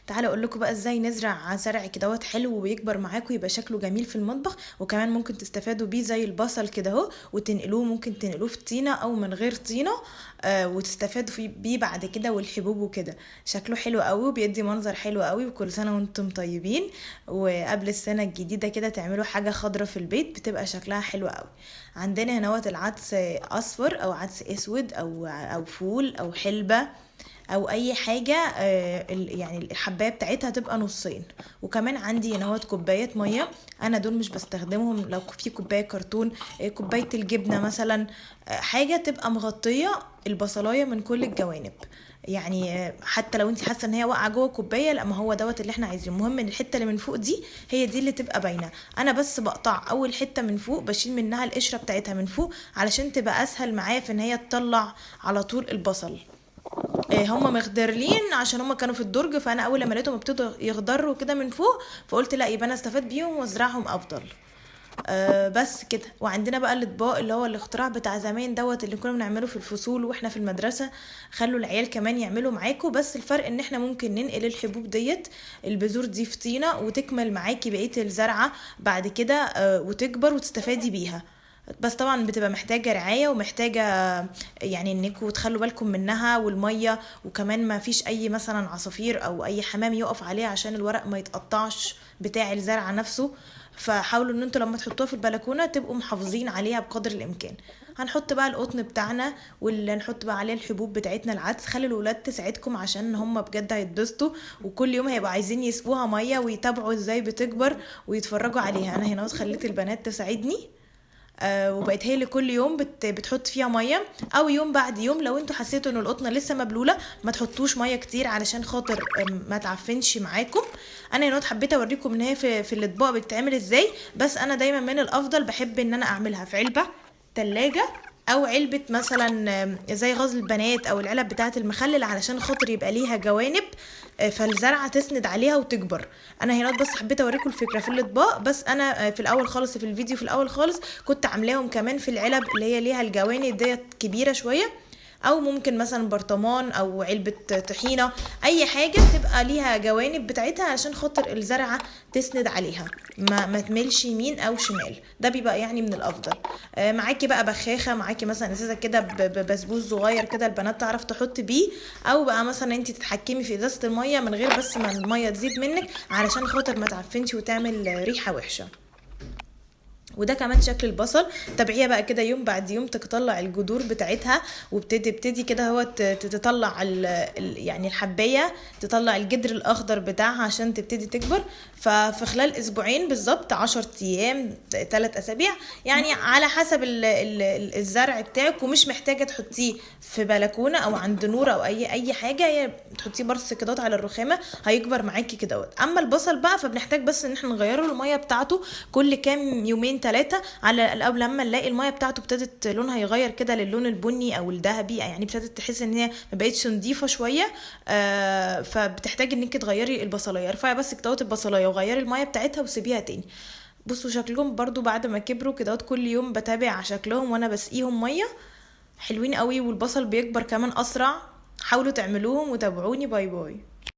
تعالوا اقول لكم بقى ازاي نزرع زرع كدهوت حلو ويكبر معاكم يبقى شكله جميل في المطبخ، وكمان ممكن تستفادوا بيه زي البصل كده اهو، وتنقلوه ممكن تنقلوه في طينه او من غير طينه. وتستفادوا بيه بعد كده، والحبوب وكده. شكله حلو قوي وبيدي منظر حلو قوي، وكل سنه وانتم طيبين. وقبل السنه الجديده كده تعملوا حاجه خضرة في البيت بتبقى شكلها حلو قوي. عندنا هنوت العدس اصفر او عدس اسود او فول او حلبة او اي حاجه. يعني الحبايه بتاعتها تبقى نصين. وكمان عندي هنا كوبايه ميه، انا دول مش بستخدمهم. لو في كوبايه كرتون، كوبايه الجبنه مثلا، حاجه تبقى مغطيه البصلايه من كل الجوانب. يعني حتى لو انت حاسه ان هي واقعه جوه الكوبايه، لا، ما هو دوت اللي احنا عايزينه. المهم ان الحته اللي من فوق دي هي دي اللي تبقى باينه. انا بس بقطع اول حته من فوق، بشيل منها القشره بتاعتها من فوق علشان تبقى اسهل معايا في ان هي تطلع على طول البصل. هم مخضرلين عشان هم كانوا في الدرج، فانا اول لما لقيتهم ابتدوا يخضروا كده من فوق، فقلت لا، يبقى انا استفاد بيهم وازرعهم افضل. بس كده. وعندنا بقى الاطباق اللي هو الاختراع بتاع زمان دوت اللي كنا بنعمله في الفصول واحنا في المدرسه. خلوا العيال كمان يعملوا معاكم، بس الفرق ان احنا ممكن ننقل الحبوب ديت، البذور دي في طينه، وتكمل معاكي بقيه الزرعه بعد كده، وتكبر وتستفادي بيها. بس طبعا بتبقى محتاجة رعاية ومحتاجة يعني انكم تخلوا بالكم منها والمية، وكمان ما فيش اي مثلا عصافير او اي حمام يقف عليه عشان الورق ما يتقطعش بتاع الزرع نفسه. فحاولوا ان انتوا لما تحطوها في البلكونة تبقوا محافظين عليها بقدر الامكان. هنحط بقى القطن بتاعنا، واللي نحط بقى عليه الحبوب بتاعتنا العدس. خلي الولاد تساعدكم عشان هم بجد هيتبسطوا، وكل يوم هيبقوا عايزين يسقوها مية ويتابعوا ازاي بتكبر ويتفرجوا عليها. انا هنا خليت البنات تساعدني، وبقت هي اللي كل يوم بتحط فيها ميه، او يوم بعد يوم. لو انتوا حسيتوا ان القطنه لسه مبلوله ما تحطوش ميه كتير علشان خاطر ما تعفنش معاكم. انا هنا حبيت اوريكم ان هي في الاطباق بتتعمل ازاي، بس انا دايما من الافضل بحب ان انا اعملها في علبه تلاجة، او علبة مثلا زي غزل البنات، او العلب بتاعة المخلل، علشان خاطر يبقى ليها جوانب، فالزرعة تسند عليها وتكبر. انا هنا بس حبيت اوريكم الفكرة في الاطباق، بس انا في الاول خالص، في الفيديو في الاول خالص كنت عاملاهم كمان في العلب اللي هي ليها الجوانب ديت كبيرة شوية، او ممكن مثلا برطمان او علبة طحينة. اي حاجة تبقى ليها جوانب بتاعتها عشان خاطر الزرعة تسند عليها، ما تملش يمين او شمال. ده بيبقى يعني من الافضل. معاكي بقى بخاخة، معاكي مثلا ازازة كده ببسبوس صغير كده البنات تعرف تحط بيه، او بقى مثلا انت تتحكمي في ازازة المية من غير بس ما المية تزيد منك علشان خاطر ما تعفنش وتعمل ريحة وحشة. وده كمان شكل البصل. تابعيها بقى كده يوم بعد يوم تطلع الجذور بتاعتها، وبتبتدي كده هو تطلع يعني الحبايه، تطلع الجدر الاخضر بتاعها عشان تبتدي تكبر. ففي خلال اسبوعين بالظبط، 10 ايام، 3 اسابيع، يعني على حسب الزرع بتاعك. ومش محتاجه تحطيه في بلكونه او عند نور او اي حاجه، هي تحطيه برص كده على الرخامه هيكبر معاكي كده. اما البصل بقى فبنحتاج بس ان احنا نغيره الميه بتاعته كل كام يومين 3، على الاول لما نلاقي الميه بتاعته ابتدت لونها يغير كده للون البني او الذهبي، يعني ابتدت تحس ان هي ما بقتش نظيفه شويه. فبتحتاج انك تغيري البصلايه. ارفعي بس كده البصلايه وغيري الميه بتاعتها وسيبيها تاني. بصوا شكلهم برضو بعد ما كبروا كده، كل يوم بتابع شكلهم وانا بسقيهم ميه. حلوين قوي، والبصل بيكبر كمان اسرع. حاولوا تعملوهم وتابعوني. باي باي.